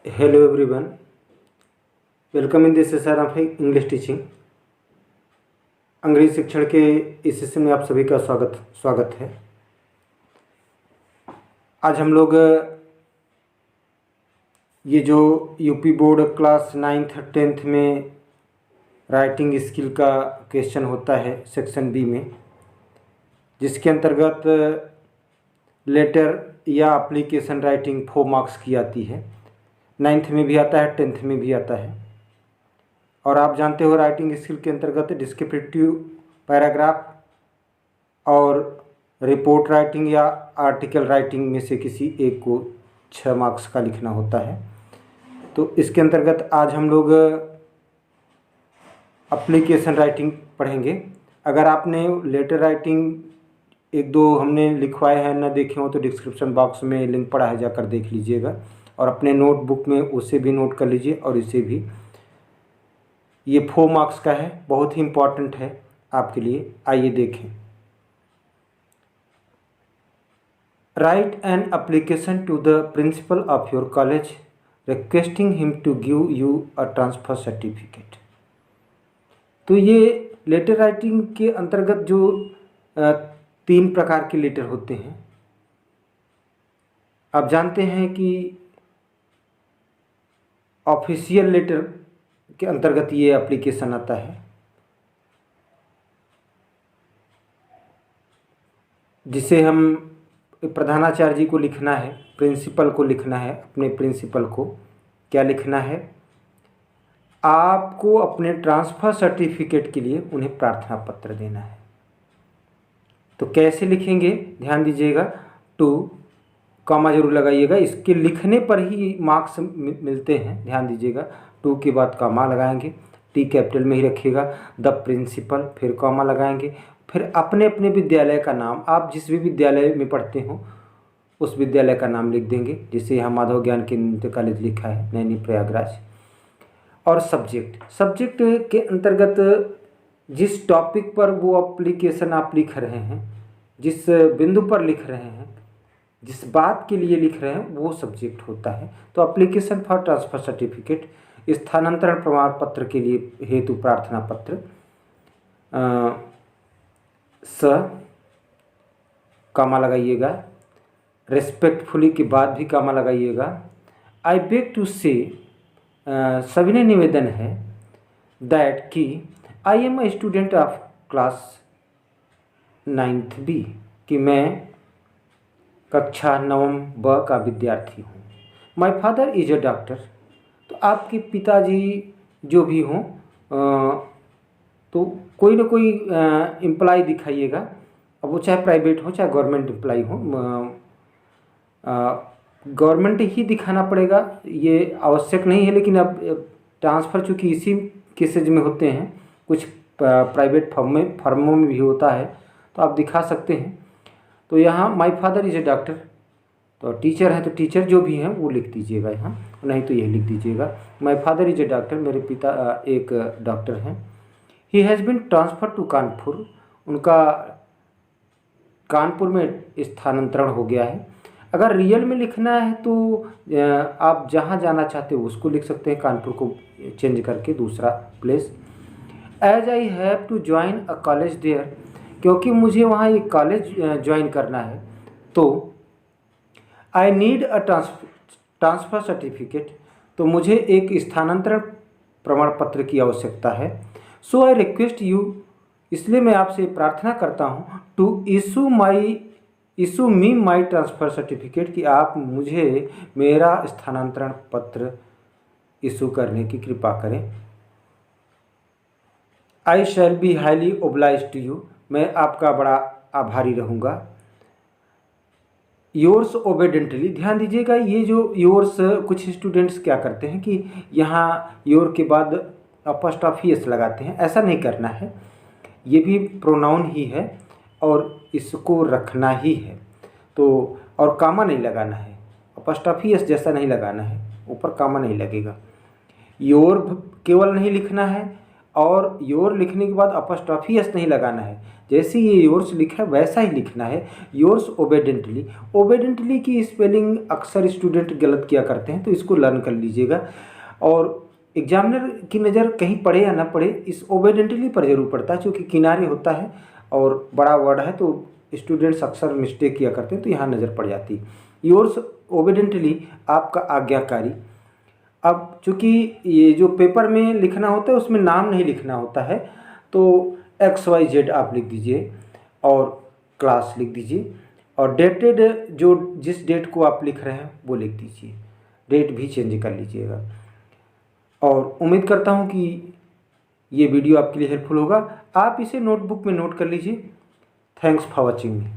Hello everyone, welcome in this session of English teaching। अंग्रेजी शिक्षण के इस सेशन में आप सभी का स्वागत है। आज हम लोग ये जो UP board class 9th 10th में राइटिंग स्किल का क्वेश्चन होता है सेक्शन बी में, जिसके अंतर्गत लेटर या एप्लीकेशन राइटिंग 4 मार्क्स की आती है। 9th में भी आता है, 10th में भी आता है। और आप जानते हो राइटिंग स्किल के अंतर्गत डिस्क्रिप्टिव पैराग्राफ और रिपोर्ट राइटिंग या आर्टिकल राइटिंग में से किसी एक को 6 मार्क्स का लिखना होता है। तो इसके अंतर्गत आज हम लोग एप्लीकेशन राइटिंग पढ़ेंगे। अगर आपने लेटर राइटिंग एक दो हमने लिखवाए हैं, ना देखे हो तो डिस्क्रिप्शन बॉक्स में लिंक पड़ा है, जाकर देख लीजिएगा और अपने नोटबुक में उसे भी नोट कर लीजिए और इसे भी। ये 4 मार्क्स का है, बहुत ही इम्पॉर्टेंट है आपके लिए। आइए देखें। Write an application to the principal of your college requesting him to give you a transfer certificate. तो ये लेटर राइटिंग के अंतर्गत जो 3 प्रकार के लेटर होते हैं। आप जानते हैं कि ऑफिशियल लेटर के अंतर्गत ये एप्लीकेशन आता है, जिसे हम प्रधानाचार्य जी को लिखना है, प्रिंसिपल को लिखना है। अपने प्रिंसिपल को क्या लिखना है? आपको अपने ट्रांसफ़र सर्टिफिकेट के लिए उन्हें प्रार्थना पत्र देना है। तो कैसे लिखेंगे, ध्यान दीजिएगा। टू कॉमा जरूर लगाइएगा, इसके लिखने पर ही मार्क्स मिलते हैं। ध्यान दीजिएगा, टू के बाद कॉमा लगाएंगे, टी कैपिटल में ही रखिएगा। द प्रिंसिपल, फिर कॉमा लगाएंगे, फिर अपने अपने विद्यालय का नाम, आप जिस भी विद्यालय में पढ़ते हो उस विद्यालय का नाम लिख देंगे। जैसे यहाँ माधव ज्ञान केंद्र कॉलेज लिखा है, नैनी प्रयागराज। और सब्जेक्ट के अंतर्गत जिस टॉपिक पर वो एप्लीकेशन आप लिख रहे हैं, जिस बिंदु पर लिख रहे हैं, जिस बात के लिए लिख रहे हैं, वो सब्जेक्ट होता है। तो एप्लीकेशन फॉर ट्रांसफ़र सर्टिफिकेट, स्थानांतरण प्रमाण पत्र के लिए हेतु प्रार्थना पत्र। कॉमा लगाइएगा, रेस्पेक्टफुली के बाद भी कॉमा लगाइएगा। आई बेग टू से, सविनय निवेदन है दैट कि I am a student of class 9th B, कि मैं कक्षा 9 ब का विद्यार्थी हूँ। My father is a doctor. तो आपके पिताजी जो भी हों, तो कोई ना कोई एम्प्लॉय दिखाइएगा। अब वो चाहे प्राइवेट हो चाहे गवर्नमेंट एम्प्लॉय हो, गवर्नमेंट ही दिखाना पड़ेगा, ये आवश्यक नहीं है। लेकिन अब ट्रांसफ़र चूँकि इसी केसेज में होते हैं, कुछ प्राइवेट फर्मों में भी होता है, तो आप दिखा सकते हैं। तो यहाँ माई फादर इज ए डॉक्टर, तो टीचर है तो टीचर जो भी हैं वो लिख दीजिएगा यहाँ, नहीं तो यही लिख दीजिएगा my father is a doctor, मेरे पिता एक डॉक्टर हैं। He has been transfer to Kanpur, उनका कानपुर में स्थानांतरण हो गया है। अगर रियल में लिखना है तो आप जहाँ जाना चाहते हो उसको लिख सकते हैं, कानपुर को चेंज करके दूसरा place. As I have to join a college there, क्योंकि मुझे वहाँ एक कॉलेज ज्वाइन करना है, तो I need a transfer certificate, तो मुझे एक स्थानांतरण प्रमाण पत्र की आवश्यकता है। सो आई रिक्वेस्ट यू, इसलिए मैं आपसे प्रार्थना करता हूँ, to issue me my transfer certificate, कि आप मुझे मेरा स्थानांतरण पत्र इशू करने की कृपा करें। I shall be highly oblige to you, मैं आपका बड़ा आभारी रहूँगा। योर्स ओबेडेंटली, ध्यान दीजिएगा, ये जो योर्स, कुछ स्टूडेंट्स क्या करते हैं कि यहाँ योर के बाद अपॉस्ट्रोफी एस लगाते हैं, ऐसा नहीं करना है। ये भी प्रोनाउन ही है और इसको रखना ही है। तो और कामा नहीं लगाना है, अपॉस्ट्रोफी एस जैसा नहीं लगाना है, ऊपर कामा नहीं लगेगा। योर केवल नहीं लिखना है, और योर लिखने के बाद अपॉस्ट्रॉफी एस नहीं लगाना है। जैसे ये योर्स लिखा है वैसा ही लिखना है, योर्स ओबेडेंटली। ओबेडेंटली की स्पेलिंग अक्सर स्टूडेंट गलत किया करते हैं, तो इसको लर्न कर लीजिएगा। और एग्जामिनर की नज़र कहीं पड़े या ना पड़े, इस ओबेडेंटली पर जरूर पड़ता है, क्योंकि किनारे होता है और बड़ा वर्ड है तो स्टूडेंट्स अक्सर मिस्टेक किया करते हैं, तो यहाँ नज़र पड़ जाती है। योर्स ओबेडेंटली आपका आज्ञाकारी। अब चूँकि ये जो पेपर में लिखना होता है उसमें नाम नहीं लिखना होता है, तो XYZ आप लिख दीजिए और क्लास लिख दीजिए, और डेटेड जो जिस डेट को आप लिख रहे हैं वो लिख दीजिए, डेट भी चेंज कर लीजिएगा। और उम्मीद करता हूँ कि ये वीडियो आपके लिए हेल्पफुल होगा। आप इसे नोटबुक में नोट कर लीजिए। Thanks for watching me.